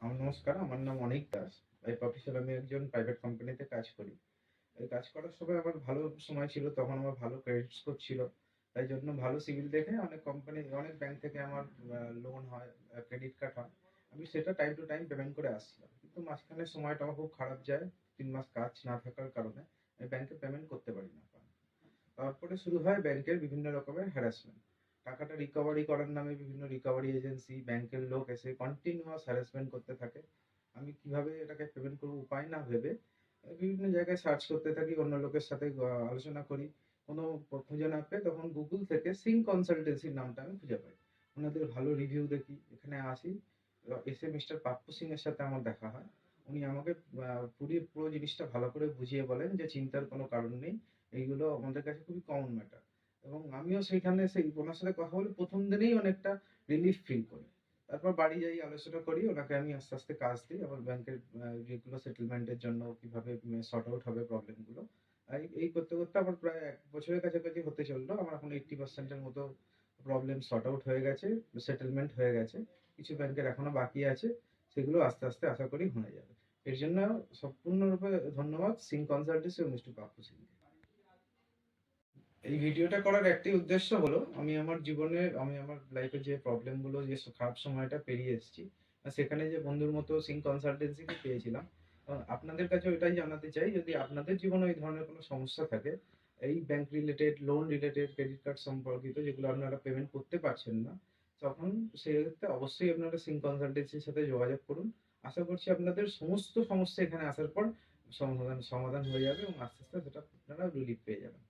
নমস্কার, আমার নাম অনিক দাস। এই প্রফেশনে আমি একজন প্রাইভেট কোম্পানিতে কাজ করি। এই কাজ করার সময় আমার ভালো সময় ছিল, তখন আমার ভালো ক্রেডিট স্কোর ছিল। তাই জন্য ভালো সিভিল দেখে অনেক কোম্পানি, অনেক ব্যাংক থেকে আমার লোন হয়, ক্রেডিট কার্ড হয়। আমি সেটা টাইম টু টাইম পেমেন্ট করে আসছিলাম। কিন্তু মাঝখানে সময়টা আমার খুব খারাপ যায়। ৩ মাস কাজ না থাকার কারণে আমি ব্যাংকে পেমেন্ট করতে পারি না। তারপরে শুরু হয় ব্যাংকের বিভিন্ন রকমের হ্যারাসমেন্ট। টাকাটা রিকভারি করার নামে বিভিন্ন রিকভারি এজেন্সি, ব্যাংকের লোক এসে কন্টিনিউয়াস হ্যারাসমেন্ট করতে থাকে। আমি কিভাবে এটাকে পেমেন্ট করবো উপায় না ভেবে বিভিন্ন জায়গায় সার্চ করতে থাকি, অন্য লোকের সাথে আলোচনা করি। কোনো খুঁজে না পেয়ে তখন গুগল থেকে সিং কনসালটেন্সির নামটা আমি খুঁজে পাই। ওনাদের ভালো রিভিউ দেখি, এখানে আসি। এসে মিস্টার পাপ্পু সিং এর সাথে আমার দেখা হয়। উনি আমাকে পুরো জিনিসটা ভালো করে বুঝিয়ে বলেন যে চিন্তার কোনো কারণ নেই। এইগুলো আমাদের কাছে খুবই কমন ম্যাটার। এবং আমিও সেইখানে সেই ওনার সাথে কথা বলে ১ম দিনেই অনেকটা রিলিফ ফিল করি। তারপর বাড়ি যাই, আলোচনা করি। ওনাকে আমি আস্তে, আস্তে কাজ দিই। আমার ব্যাংকের যেগুলো সেটেলমেন্টের জন্য কিভাবে সর্ট আউট হবে প্রবলেম গুলো। এই করতে, করতে আমার প্রায় ১ বছরের কাছাকাছি হতে চললো। আমার এখন 80% এর মতো প্রবলেম সর্ট আউট হয়ে গেছে, সেটেলমেন্ট হয়ে গেছে। কিছু ব্যাংকের এখনো বাকি আছে। সেগুলো আস্তে, আস্তে আশা করি হয়ে যাবে। এর জন্য সম্পূর্ণরূপে ধন্যবাদ সিং কনসালটেন্সি ও মিস্টার পাপ্পু সিংকে। এই ভিডিওটা করার একটাই উদ্দেশ্য হলো, আমি আমার লাইফে যে প্রবলেম গুলো, যে খারাপ সময়টা পেরিয়ে এসেছি, সেখানে যে বন্ধুর মতো সিং কনসালটেন্সিকে পেয়েছিলাম। আপনাদের কাছে ওইটাই জানাতে চাই, যদি আপনাদের জীবনে এই ধরনের কোনো সমস্যা থাকে, এই bank related, loan related, credit card সম্পর্কিত, যেগুলো আপনারা পেমেন্ট করতে পারছেন না, তখন সেক্ষেত্রে অবশ্যই আপনারা সিং কনসালটেন্সির সাথে যোগাযোগ করুন। আশা করছি আপনাদের সমস্ত সমস্যা এখানে আসার পর সমাধান সমাধান হয়ে যাবে এবং আস্তে আস্তে সেটা আপনারা রিলিফ পেয়ে যাবেন।